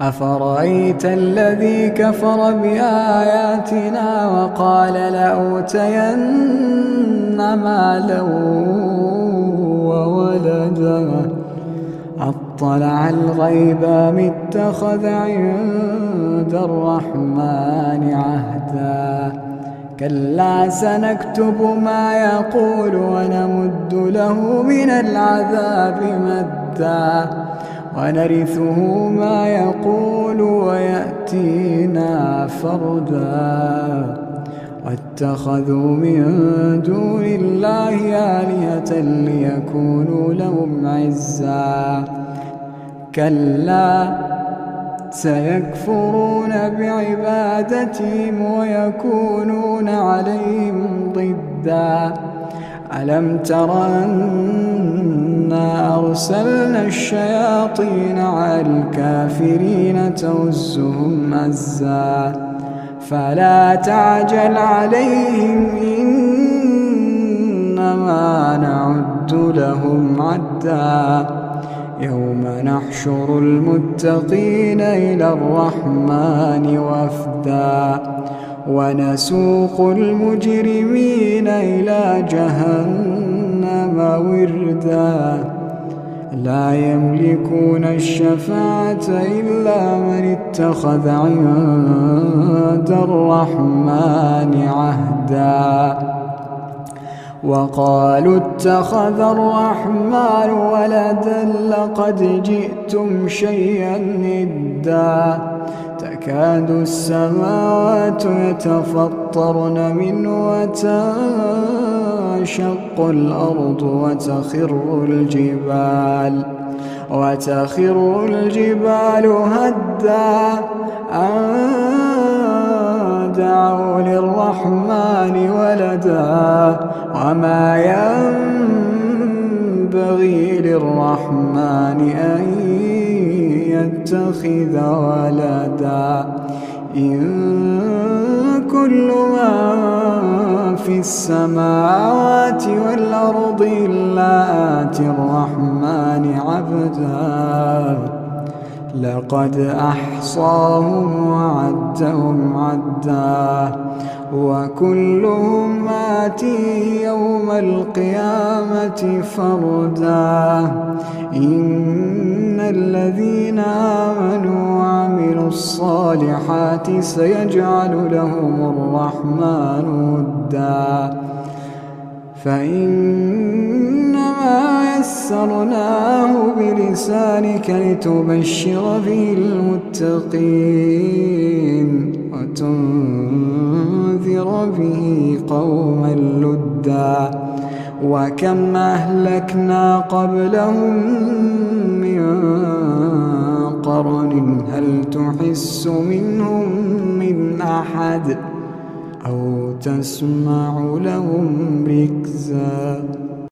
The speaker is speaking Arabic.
أفرأيت الذي كفر بآياتنا وقال لأوتين مالا وولدا أطلع الغيب أم اتخذ عند الرحمن عهدا كلا سنكتب ما يقول ونمد له من العذاب مدا ونرثه ما يقول ويأتينا فردا واتخذوا من دون الله آلهة ليكونوا لهم عزا كلا سيكفرون بعبادتهم ويكونون عليهم ضدا ألم تر أنا أرسلنا الشياطين على الكافرين تؤزهم أزا فلا تعجل عليهم إنما نعد لهم عدا يوم نحشر المتقين إلى الرحمن وفدا ونسوق المجرمين إلى جهنم وردا لا يملكون الشفاعة إلا من اتخذ عند الرحمن عهدا وقالوا اتخذ الرحمن ولدا لقد جئتم شيئا إدا تكاد السماوات يتفطرن منه وتنشق الأرض وتخر الجبال هدا أن دعوا للرحمن ولدا وما ينبغي للرحمن أن يتخذ ولدا إن كل من في السماوات والأرض إلا آتي الرحمن عبدا لقد أحصاهم وعدهم عدا وكلهم آتيه يوم القيامة فردا إن الذين آمنوا وعملوا الصالحات سيجعل لهم الرحمن ودا فإنما يسرناه بلسانك لتبشر به المتقين وتنذر به قوما لدا وكم أهلكنا قبلهم من قرن هل تحس منهم من أحد أو تسمع لهم ركزا